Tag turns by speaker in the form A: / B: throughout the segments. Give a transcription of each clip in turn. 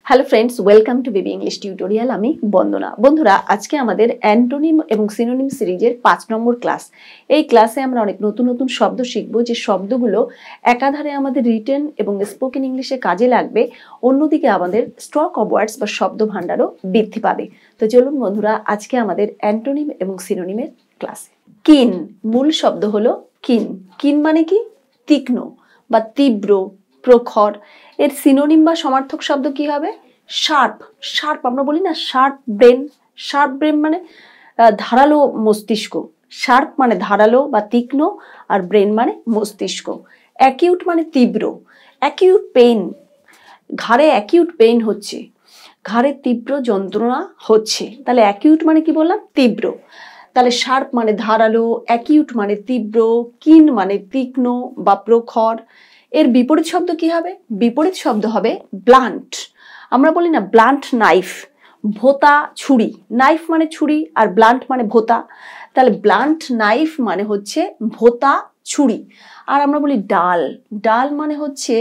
A: Hello friends, welcome to baby English tutorial. আমি বন্দনা। বন্ধুরা, আজকে আমাদের অ্যান্টোনিম এবং সিনোনিম সিরিজের 5 নম্বর ক্লাস। এই ক্লাসে আমরা অনেক নতুন নতুন শব্দ শিখব, যে শব্দগুলো একাধারে আমাদের রিটেন এবং স্পোকেন ইংলিশে কাজে লাগবে, অন্যদিকে আমাদের স্টক অফ ওয়ার্ডস বা শব্দ ভাণ্ডারও বৃদ্ধি পাবে। তো চলুন বন্ধুরা, আজকে আমাদের অ্যান্টোনিম এবং সিনোনিমের ক্লাসে। কিন, মূল শব্দ হলো কিন। কিন মানে কি? তীক্ষ্ণ বা তীব্র, প্রখর। এর সিনোনিম বা সমার্থক শব্দ কি হবে? শার্প। শার্প আমরা বলি না, শার্প ব্রেন। শার্প ব্রেন মানে ধারালো মস্তিষ্ক। শার্প মানে ধারালো বা তীক্ষ্ণ, আর ব্রেন মানে মস্তিষ্ক। অ্যাকিউট মানে তীব্র। অ্যাকিউট পেইন, ঘাড়ে অ্যাকিউট পেইন হচ্ছে, ঘাড়ে তীব্র যন্ত্রণা হচ্ছে। তাহলে অ্যাকিউট মানে কি বললাম? তীব্র। তাহলে শার্প মানে ধারালো, অ্যাকিউট মানে তীব্র, কিন মানে তীক্ষ্ণ বা প্রখর। এর বিপরীত শব্দ কি হবে? বিপরীত শব্দ হবে ব্লান্ট। আমরা বলি না ব্লান্ট নাইফ, ভোতা ছুরি। নাইফ মানে ছুরি আর ব্লান্ট মানে ভোতা। তাহলে ব্লান্ট নাইফ মানে হচ্ছে ভোতা ছুরি। আর আমরা বলি ডাল। ডাল মানে হচ্ছে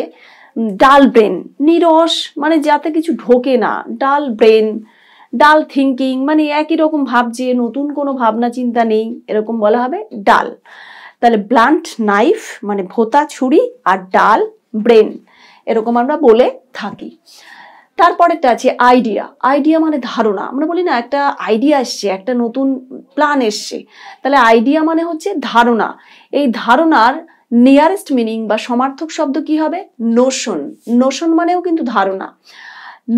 A: ডাল ব্রেন, নিরস মানে যাতে কিছু ঢোকে না। ডাল ব্রেন, ডাল থিঙ্কিং মানে একই রকম ভাবছে, নতুন কোনো ভাবনা চিন্তা নেই, এরকম বলা হবে ডাল। তাহলে ব্লান্ট নাইফ মানে ভোতা ছুরি, আর ডাল ব্রেন, এরকম আমরা বলে থাকি। তারপরেরটা আছে আইডিয়া। আইডিয়া মানে ধারণা। আমরা বলি না একটা আইডিয়া এসছে, একটা নতুন প্ল্যান এসছে, তাহলে আইডিয়া মানে হচ্ছে ধারণা। এই ধারণার নিয়ারেস্ট মিনিং বা সমার্থক শব্দ কি হবে? নোশন। নোশন মানেও কিন্তু ধারণা।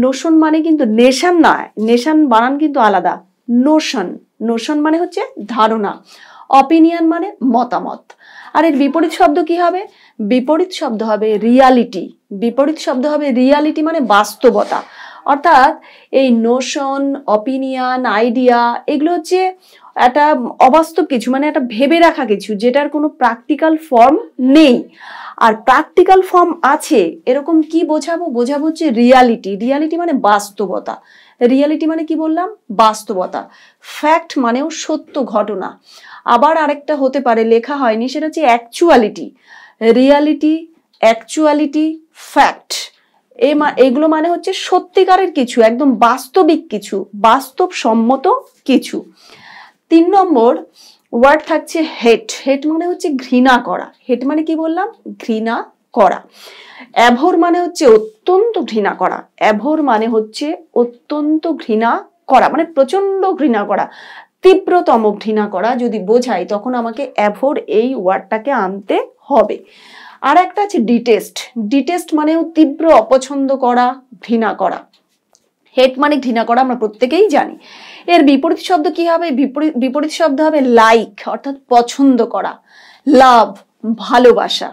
A: নোশন মানে কিন্তু নেশান নয়, নেশান বানান কিন্তু আলাদা। নোশন, নোশন মানে হচ্ছে ধারণা। অপিনিয়ন মানে মতামত। আর এর বিপরীত শব্দ কি হবে? বিপরীত শব্দ হবে রিয়ালিটি। বিপরীত শব্দ হবে রিয়ালিটি মানে বাস্তবতা। অর্থাৎ এই নোশন, অপিনিয়ন, আইডিয়া এগুলো হচ্ছে একটা অবাস্তব কিছু, মানে একটা ভেবে রাখা কিছু যেটার কোনো প্র্যাকটিক্যাল ফর্ম নেই। আর প্র্যাকটিক্যাল ফর্ম আছে, এরকম কি বোঝাবো? বোঝাবো হচ্ছে রিয়ালিটি। রিয়ালিটি মানে বাস্তবতা। রিয়ালিটি মানে কি বললাম? বাস্তবতা। ফ্যাক্ট মানেও সত্য ঘটনা। আবার আরেকটা হতে পারে, লেখা হয়নি, সেটা হচ্ছে অ্যাকচুয়ালিটি। রিয়ালিটি, অ্যাকচুয়ালিটি, ফ্যাক্ট, এগুলো মানে হচ্ছে সত্যিকারের কিছু, একদম বাস্তবিক কিছু, বাস্তবসম্মত কিছু। 3 নম্বর ওয়ার্ড থাকছে হেট। হেট মানে হচ্ছে ঘৃণা করা। হেট মানে কি বললাম? ঘৃণা করা। অ্যাভোর মানে হচ্ছে অত্যন্ত ঘৃণা করা। অ্যাভোর মানে হচ্ছে অত্যন্ত ঘৃণা করা, মানে প্রচন্ড ঘৃণা করা, তীব্রতম ঘৃণা করা যদি বোঝাই, তখন আমাকে অ্যাভোর এই ওয়ার্ডটাকে আনতে হবে। আর একটা আছে ডিটেস্ট। ডিটেস্ট মানেও তীব্র অপছন্দ করা, ঘৃণা করা। হেট মানে ঘৃণা করা, আমরা প্রত্যেকেই জানি। এর বিপরীত শব্দ কি হবে? বিপরীত শব্দ হবে লাইক, অর্থাৎ পছন্দ করা। লাভ, ভালোবাসা।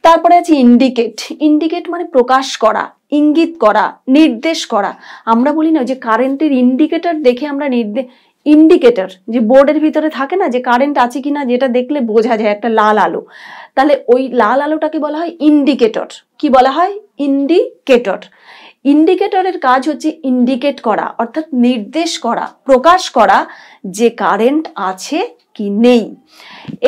A: তারপরে আছে ইন্ডিকেট। ইন্ডিকেট মানে প্রকাশ করা, ইঙ্গিত করা, নির্দেশ করা। আমরা বলি না যে কারেন্টের ইন্ডিকেটর দেখে আমরা ইন্ডিকেটর যে বোর্ডের ভিতরে থাকে না, যে কারেন্ট আছে কিনা, যেটা দেখলে বোঝা যায় একটা লাল আলো, তাহলে ওই লাল আলোটাকে বলা হয় ইন্ডিকেটর। কি বলা হয়? ইন্ডিকেটর। ইন্ডিকেটরের কাজ হচ্ছে ইন্ডিকেট করা, অর্থাৎ নির্দেশ করা, প্রকাশ করা যে কারেন্ট আছে কি নেই।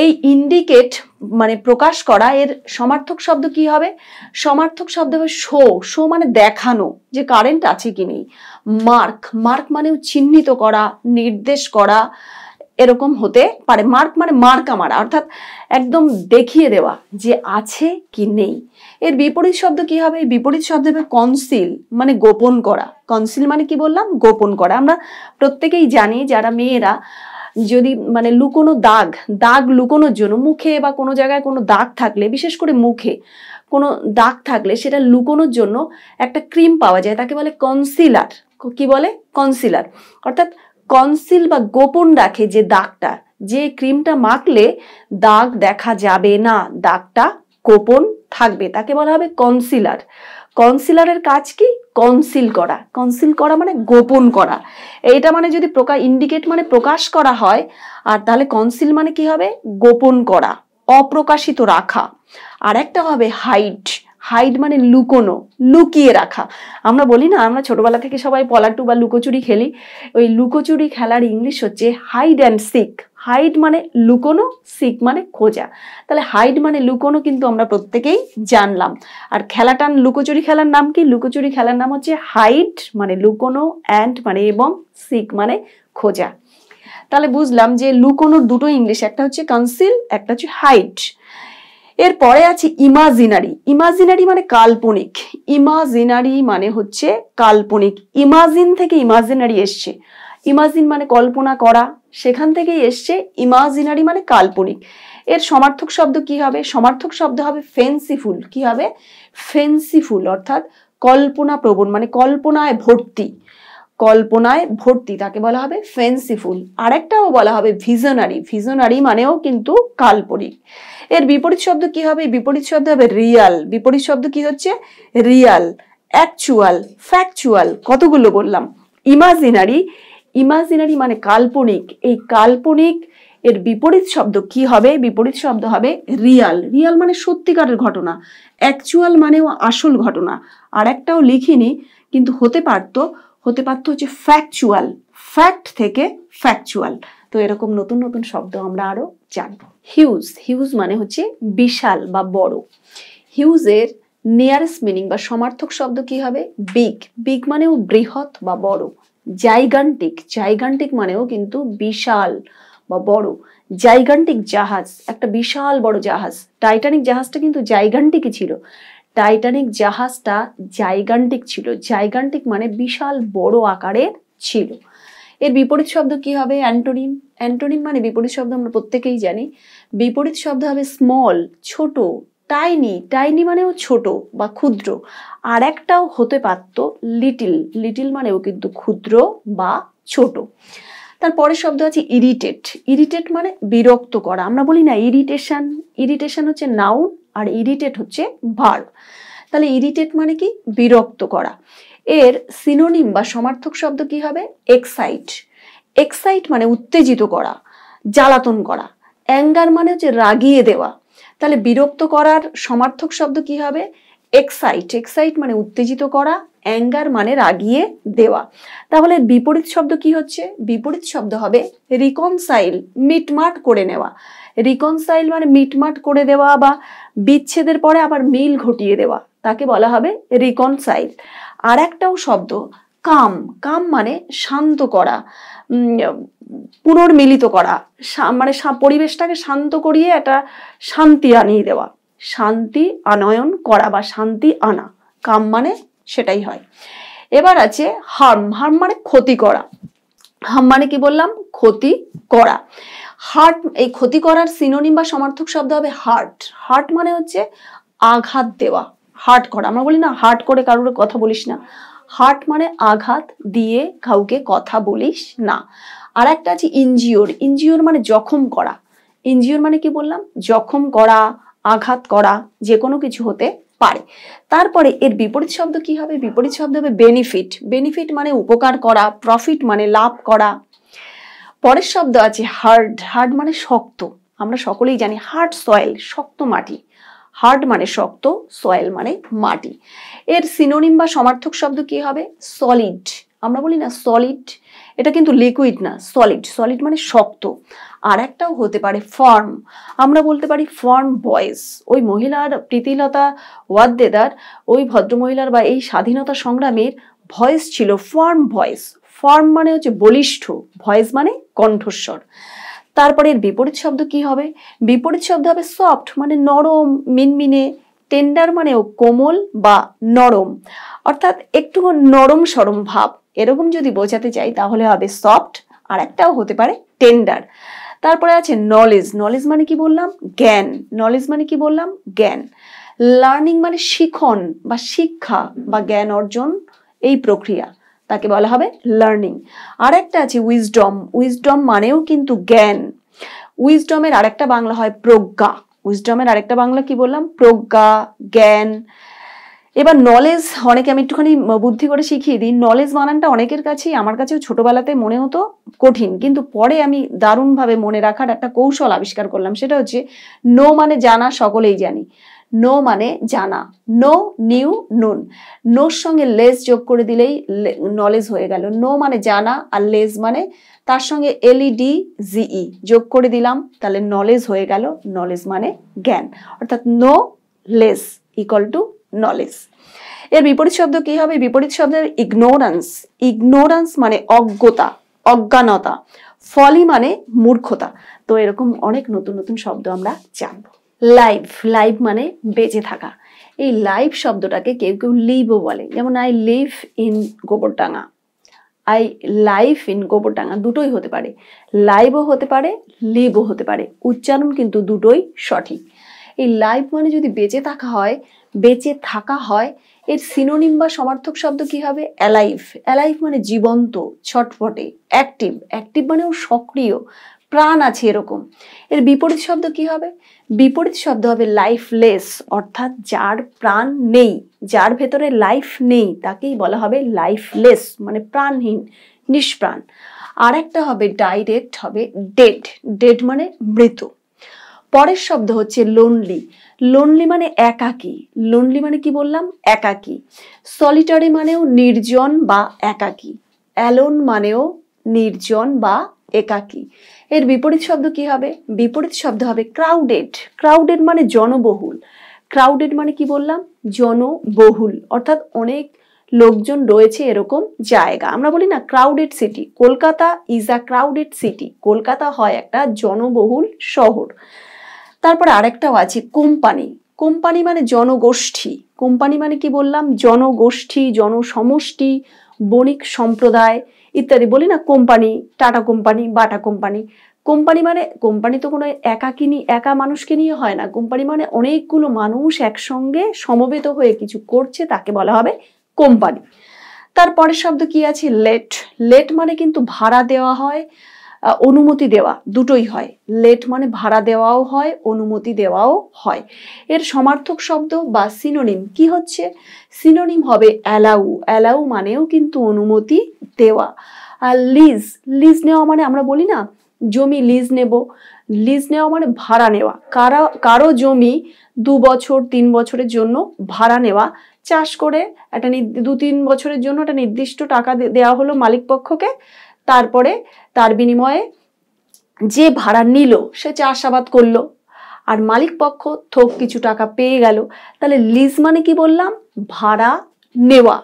A: এই ইন্ডিকেট মানে প্রকাশ করা, এর সমার্থক শব্দ কি হবে? সমার্থক শব্দ হবে শো। শো মানে দেখানো যে কারেন্ট আছে কি নেই। মার্ক, মার্ক মানেও চিহ্নিত করা, নির্দেশ করা, এরকম হতে পারে। মার্ক মানে মার্কা মারা, অর্থাৎ একদম দেখিয়ে দেওয়া যে আছে কি নেই। এর বিপরীত শব্দ কি হবে? বিপরীত শব্দ হবে কনসিল, মানে গোপন করা। কনসিল মানে কি বললাম? গোপন করা। আমরা প্রত্যেকেই জানি, যারা মেয়েরা যদি মানে লুকোনো দাগ, দাগ লুকোনোর জন্য মুখে বা কোনো জায়গায় কোনো দাগ থাকলে, বিশেষ করে মুখে কোনো দাগ থাকলে, সেটা লুকোনোর জন্য একটা ক্রিম পাওয়া যায়, তাকে বলে কনসিলার। কি বলে? কনসিলার। অর্থাৎ কনসিল বা গোপন রাখে যে দাগটা, যে ক্রিমটা মাখলে দাগ দেখা যাবে না, দাগটা গোপন থাকবে, তাকে বলা হবে কনসিলার। কনসিলারের কাজ কি? কনসিল করা। কনসিল করা মানে গোপন করা। এইটা মানে যদি ইন্ডিকেট মানে প্রকাশ করা হয়, আর তাহলে কনসিল মানে কি হবে? গোপন করা, অপ্রকাশিত রাখা। আর একটা হবে হাইড। হাইড মানে লুকোনো, লুকিয়ে রাখা। আমরা বলি না, আমরা ছোটবেলা থেকে সবাই পলাটু বা লুকোচুরি খেলি, ওই লুকোচুরি খেলার ইংলিশ হচ্ছে হাইড অ্যান্ড সিক। হাইড মানে লুকোনো, সিক মানে খোঁজা। তাহলে হাইড মানে লুকোনো কিন্তু আমরা প্রত্যেকেই জানলাম। আর খেলাটার লুকোচুরি খেলার নাম কি? লুকোচুরি খেলার নাম হচ্ছে হাইড মানে লুকোনো, অ্যান্ড মানে এবং, সিক মানে খোঁজা। তাহলে বুঝলাম যে লুকোনোর দুটো ইংলিশ, একটা হচ্ছে কনসিল, একটা হচ্ছে হাইড। এরপরে আছে ইমাজিনারি। ইমাজিনারি মানে কাল্পনিক। ইমাজিনারি মানে হচ্ছে কাল্পনিক। ইমাজিন থেকে ইমাজিনারি এসছে। ইমাজিন মানে কল্পনা করা, সেখান থেকেই এসছে ইমাজিনারি মানে কাল্পনিক। এর সমার্থক শব্দ কি হবে? সমার্থক শব্দ হবে ফেন্সিফুল। কি হবে? ফেন্সিফুল, অর্থাৎ কল্পনা প্রবণ, মানে কল্পনায় ভর্তি। কল্পনায় ভর্তি, তাকে বলা হবে ফেন্সিফুল। আরেকটাও বলা হবে ভিশনারি। ভিশনারি মানেও কিন্তু কাল্পনিক। এর বিপরীত শব্দ কি হবে? বিপরীত শব্দ হবে রিয়াল। বিপরীত শব্দ কি হচ্ছে? Real, actual, factual. কতগুলো বললাম? ইমাজিনারি, ইমাজিনারি মানে কাল্পনিক। এই কাল্পনিক এর বিপরীত শব্দ কি হবে? বিপরীত শব্দ হবে রিয়াল। রিয়াল মানে সত্যিকারের ঘটনা। অ্যাকচুয়াল মানেও আসল ঘটনা। আর একটাও লিখিনি কিন্তু হতে পারতো হচ্ছে ফ্যাকচুয়াল। ফ্যাক্ট থেকে ফ্যাকচুয়াল। তো এরকম নতুন নতুন শব্দ আমরা আরো জানবো। হিউজ। হিউজ মানে হচ্ছে বিশাল বা বড়। হিউজের নিয়ারেস্ট মিনিং বা সমার্থক শব্দ কি হবে? বিগ। বিগ মানেও বৃহৎ বা বড়। জাইগান্টিক। জাইগান্টিক মানেও কিন্তু বিশাল বা বড়। জাইগান্টিক জাহাজ, একটা বিশাল বড় জাহাজ। টাইটানিক জাহাজটা কিন্তু জাইগান্টিকই ছিল। টাইটানিক জাহাজটা জাইগান্টিক ছিল। জাইগান্টিক মানে বিশাল বড় আকারের ছিল। এর বিপরীত শব্দ কি হবে? অ্যান্টোনিম। অ্যান্টোনিম মানে বিপরীত শব্দ আমরা প্রত্যেকেই জানি। বিপরীত শব্দ হবে স্মল, ছোট। টাইনি। টাইনি মানেও ছোট বা ক্ষুদ্র। আর একটাও হতে পারত লিটিল। লিটিল মানেও কিন্তু ক্ষুদ্র বা ছোট। তারপরের শব্দ আছে ইরিটেট। ইরিটেট মানে বিরক্ত করা। আমরা বলি না ইরিটেশন। ইরিটেশন হচ্ছে নাউন আর ইরিটেট হচ্ছে ভার্ব। তাহলে ইরিটেট মানে কি? বিরক্ত করা। এর সিনোনিম বা সমার্থক শব্দ কি হবে? এক্সাইট। এক্সাইট মানে উত্তেজিত করা, জ্বালাতন করা। অ্যাঙ্গার মানে হচ্ছে রাগিয়ে দেওয়া। তাহলে বিরক্ত করার সমার্থক শব্দ কি হবে? এক্সাইট। এক্সাইট মানে উত্তেজিত করা, অ্যাঙ্গার মানে রাগিয়ে দেওয়া। তাহলে বিপরীত শব্দ কি হচ্ছে? বিপরীত শব্দ হবে রিকনসাইল, মিটমাট করে নেওয়া। রিকনসাইল মানে মিটমাট করে দেওয়া বা বিচ্ছেদের পরে আবার মিল ঘটিয়ে দেওয়া, তাকে বলা হবে রিকনসাইল। আর একটাও শব্দ কাম। কাম মানে শান্ত করা, পুনর্মিলিত করা, মানে পরিবেশটাকে শান্ত করিয়ে একটা শান্তি আনিয়ে দেওয়া। শান্তি আনয়ন করা বা শান্তি আনা, কাম মানে সেটাই হয়। এবার আছে হার্ম। হার্ম মানে ক্ষতি করা। হার্ম মানে কি বললাম? ক্ষতি করা। হার্ট, এই ক্ষতি করার সিনোনিম বা সমার্থক শব্দ হবে হার্ট। হার্ট মানে হচ্ছে আঘাত দেওয়া, হার্ট করা। আমরা বলি না হার্ট করে কারোর কথা বলিস না। হার্ট মানে আঘাত দিয়ে কাউকে কথা বলিস না। আর একটা আছে ইনজিওর। ইনজিওর মানে জখম করা। ইনজিওর মানে কি বললাম? জখম করা, আঘাত করা, যে কোনো কিছু হতে পারে। তারপরে এর বিপরীত শব্দ কি হবে? বিপরীত শব্দ হবে বেনিফিট। বেনিফিট মানে উপকার করা, প্রফিট মানে লাভ করা। পরের শব্দ আছে হার্ড। হার্ড মানে শক্ত। আমরা সকলেই জানি হার্ড সয়েল, শক্ত মাটি। হার্ড মানে শক্ত, সয়েল মানে মাটি। এর সিনোনিম বা সমার্থক শব্দ কি হবে? সলিড। আমরা বলি না সলিড, এটা কিন্তু লিকুইড না, সলিড। সলিড মানে শক্ত। আর একটাও হতে পারে ফার্ম। আমরা বলতে পারি ফার্ম ভয়েস। ওই মহিলার, প্রীতিলতা ওয়াদ্দেদার, ওই ভদ্রমহিলার বা এই স্বাধীনতা সংগ্রামের ভয়েস ছিল ফার্ম ভয়েস। ফার্ম মানে হচ্ছে বলিষ্ঠ, ভয়েস মানে কণ্ঠস্বর। তারপরে এর বিপরীত শব্দ কি হবে? বিপরীত শব্দ হবে সফট, মানে নরম, মিনমিনে। টেন্ডার মানেও কোমল বা নরম, অর্থাৎ একটু নরম সরম ভাব, এরকম যদি বোঝাতে চাই তাহলে হবে সফট। আর একটাও হতে পারে টেন্ডার। তারপরে আছে নলেজ। নলেজ মানে কি বললাম? জ্ঞান। নলেজ মানে কি বললাম? জ্ঞান। লার্নিং মানে শিখন বা শিক্ষা বা জ্ঞান অর্জন, এই প্রক্রিয়া, তাকে বলা হবে লার্নিং। আর একটা আছে উইজডম। উইজডম মানেও কিন্তু জ্ঞান। উইজডমের আরেকটা বাংলা হয় প্রজ্ঞা। উইজডমের আরেকটা বাংলা কি বললাম? প্রজ্ঞা, জ্ঞান। এবার নলেজ, অনেকে, আমি একটুখানি বুদ্ধি করে শিখিয়ে দিই। নলেজ বানানটা অনেকের কাছেই, আমার কাছেও ছোটবেলাতে মনে হতো কঠিন, কিন্তু পরে আমি দারুণভাবে মনে রাখার একটা কৌশল আবিষ্কার করলাম। সেটা হচ্ছে নো মানে জানা, সকলেই জানি। নো মানে জানা, নো নিউ নোন, নোর সঙ্গে লেস যোগ করে দিলেই নলেজ হয়ে গেল। নো মানে জানা আর লেস মানে তার সঙ্গে LEDGE যোগ করে দিলাম, তাহলে নলেজ হয়ে গেল, নলেজ মানে জ্ঞান, অর্থাৎ no less equal to knowledge. এর বিপরীত শব্দ কি হবে? বিপরীত শব্দ ইগনোরেন্স, ইগনোরেন্স মানে অজ্ঞতা, অজ্ঞানতা, ফলি মানে মূর্খতা। তো এরকম অনেক নতুন নতুন শব্দ আমরা জানবো। লাইভ, লাইভ মানে বেঁচে থাকা। এই লাইভ শব্দটাকে কেউ কেউ লিভও বলে, যেমন I live in Gobardanga, I live in Gobardanga, দুটোই হতে পারে, লাইভও হতে পারে, লিভও হতে পারে, উচ্চারণ কিন্তু দুটোই সঠিক। এই লাইভ মানে যদি বেঁচে থাকা হয়, বেঁচে থাকা হয়, এর সিনোনিম বা সমার্থক শব্দ কি হবে? অ্যালাইভ, অ্যালাইভ মানে জীবন্ত, ছটফটে, অ্যাক্টিভ, অ্যাক্টিভ মানেও সক্রিয়, প্রাণ আছে এরকম। এর বিপরীত শব্দ কি হবে? বিপরীত শব্দ হবে লাইফলেস, অর্থাৎ যার প্রাণ নেই, যার ভেতরে লাইফ নেই তাকেই বলা হবে লাইফলেস, মানে প্রাণহীন, নিষ্প্রাণ। আর একটা হবে ডাইরেক্ট, হবে ডেড, ডেড মানে মৃত। পরের শব্দ হচ্ছে লোনলি, লোনলি মানে একাকী, লোনলি মানে কি বললাম? একাকী। সলিটারি মানেও নির্জন বা একাকী, অ্যালোন মানেও নির্জন বা একাকী। এর বিপরীত শব্দ কি হবে? বিপরীত শব্দ হবে ক্রাউডেড, ক্রাউডেড মানে জনবহুল, ক্রাউডেড মানে কি বললাম? জনবহুল, অর্থাৎ অনেক লোকজন রয়েছে এরকম জায়গা। আমরা বলি না crowded city, Kolkata is a crowded city, Kolkata হয় একটা জনবহুল শহর। তারপরে আরেকটাও আছে কোম্পানি, কোম্পানি মানে জনগোষ্ঠী, কোম্পানি মানে কি বললাম? জনগোষ্ঠী, জনসমষ্টি, বণিক সম্প্রদায় ইত্যাদি। বলি না company, tata company, Bata company. Company মানে, কোম্পানি তো কোনো একাকিনী, একা মানুষকে নিয়ে হয় না, কোম্পানি মানে অনেকগুলো মানুষ একসঙ্গে সমবেত হয়ে কিছু করছে, তাকে বলা হবে কোম্পানি। তারপরের শব্দ কি আছে? লেট, লেট মানে কিন্তু ভাড়া দেওয়া হয়, অনুমতি দেওয়া, দুটোই হয়। লেট মানে ভাড়া দেওয়াও হয়, অনুমতি দেওয়াও হয়। এর সমার্থক শব্দ বা সিনোনিম কি হচ্ছে? সিনোনিম হবে অ্যালাউ, অ্যালাউ মানেও কিন্তু অনুমতি দেওয়া। আর লিজ, লিজ নেওয়া মানে আমরা বলি না জমি লিজ নেব, লিজ নেওয়া মানে ভাড়া নেওয়া, কারো জমি 2 বছর 3 বছরের জন্য ভাড়া নেওয়া, চাষ করে একটা 2-3 বছরের জন্য একটা নির্দিষ্ট টাকা দেওয়া হলো মালিক পক্ষকে, তারপরে তার বিনিময়ে যে ভাড়া নিল সে চাষাবাদ করলো, আর মালিক পক্ষ থোক কিছু টাকা পেয়ে গেল। তাহলে লিজ মানে কি বললাম? ভাড়া নেওয়া।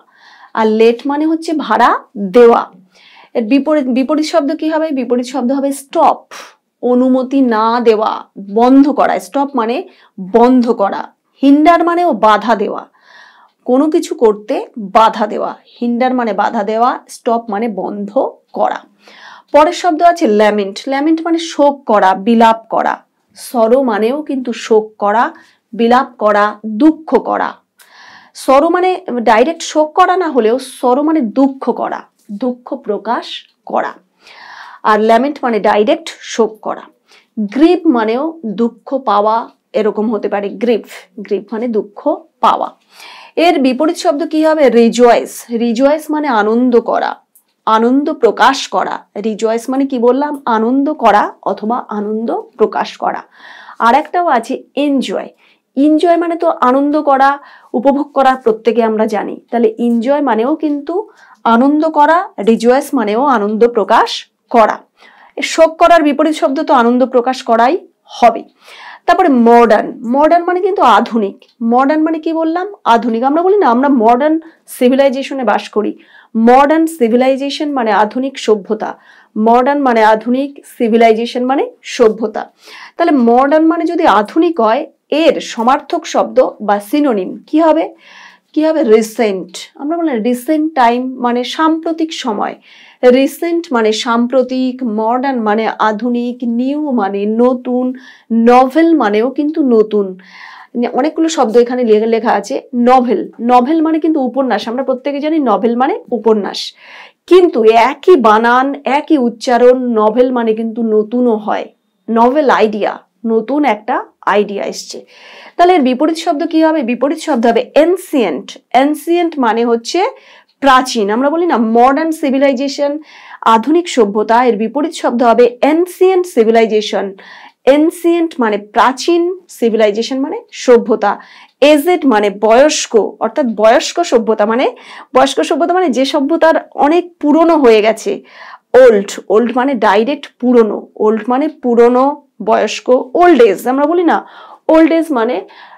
A: আর লেট মানে হচ্ছে ভাড়া দেওয়া। এর বিপরীত শব্দ কি হবে? বিপরীত শব্দ হবে স্টপ, অনুমতি না দেওয়া, বন্ধ করা। স্টপ মানে বন্ধ করা। হিন্ডার মানেও বাধা দেওয়া, কোনো কিছু করতে বাধা দেওয়া। হিন্ডার মানে বাধা দেওয়া, স্টপ মানে বন্ধ করা। পরের শব্দ আছে ল্যামেন্ট, ল্যামেন্ট মানে শোক করা, বিলাপ করা। সরো মানেও কিন্তু শোক করা, বিলাপ করা, দুঃখ করা। সরো মানে ডাইরেক্ট শোক করা না হলেও সরো মানে দুঃখ করা, দুঃখ প্রকাশ করা। আর ল্যামেন্ট মানে ডাইরেক্ট শোক করা। গ্রিভ মানেও দুঃখ পাওয়া, এরকম হতে পারে গ্রিভ, গ্রিভ মানে দুঃখ পাওয়া। এর বিপরীত শব্দ কি হবে? রিজয়েস, রিজয়েস মানে আনন্দ করা, আনন্দ প্রকাশ করা। রিজয়েস মানে কি বললাম? আনন্দ করা অথবা আনন্দ প্রকাশ করা। আর একটাও আছে এনজয়, এনজয় মানে তো আনন্দ করা, উপভোগ করা, প্রত্যেকে আমরা জানি। তাহলে এনজয় মানেও কিন্তু আনন্দ করা, রিজয়েস মানেও আনন্দ প্রকাশ করা। শোক করার বিপরীত শব্দ তো আনন্দ প্রকাশ করাই হবে। তারপরে মডার্ন, মডার্ন মানে কিন্তু আধুনিক। মডার্ন মানে কি বললাম? আধুনিক। আমরা বলি না আমরা মডার্ন সিভিলাইজেশনে বাস করি, মডার্ন সিভিলাইজেশন মানে আধুনিক সভ্যতা, মডার্ন মানে আধুনিক, সিভিলাইজেশন মানে সভ্যতা। তাহলে মডার্ন মানে যদি আধুনিক হয়, এর সমার্থক শব্দ বা সিনোনিম কি হবে? কি হবে? রিসেন্ট। আমরা বলি রিসেন্ট টাইম মানে সাম্প্রতিক সময়, রিসেন্ট মানে সাম্প্রতিক, মডার্ন মানে আধুনিক, নিউ মানে নতুন, নভেল মানেও কিন্তু নতুন। অনেকগুলো শব্দ এখানে লেখা আছে। নভেল, নভেল মানে কিন্তু উপন্যাস, আমরা প্রত্যেকে জানি নভেল মানে উপন্যাস, কিন্তু একই বানান একই উচ্চারণ, নভেল মানে কিন্তু নতুনও হয়, নভেল আইডিয়া, নতুন একটা আইডিয়া এসছে। তাহলে এর বিপরীত শব্দ কি হবে? বিপরীত শব্দ হবে এনসিয়েন্ট, এনসিয়েন্ট মানে হচ্ছে প্রাচীন। আমরা বলি না মডার্ন সিভিলাইজেশন আধুনিক সভ্যতা, এর বিপরীত শব্দ হবে এনসিয়েন্ট সিভিলাইজেশন, এনসিয়েন্ট মানে প্রাচীন, সিভিলাইজেশন মানে সভ্যতা, এজেড মানে বয়স্ক অর্থাৎ বয়স্ক সভ্যতা মানে যে সভ্যতার অনেক পুরনো হয়ে গেছে। ওল্ড, ওল্ড মানে ডাইরেক্ট পুরনো, ওল্ড মানে পুরনো বয়স্ক। ওল্ড এজ আমরা বলি না, ওল্ড এজ মানে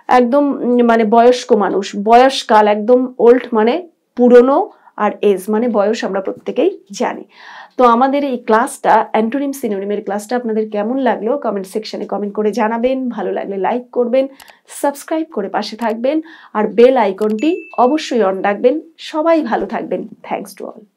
A: একদম মানে বয়স্ক মানুষ, বয়সকাল একদম। ওল্ড মানে পুরনো, আর এজ মানে বয়স, আমরা প্রত্যেকেই জানি। তো আমাদের এই ক্লাসটা, অ্যান্টোনিম সিনোনিমের ক্লাসটা আপনাদের কেমন লাগলো কমেন্ট সেকশনে কমেন্ট করে জানাবেন। ভালো লাগলে লাইক করবেন, সাবস্ক্রাইব করে পাশে থাকবেন, আর বেল আইকনটি অবশ্যই অন রাখবেন। সবাই ভালো থাকবেন। Thanks to all.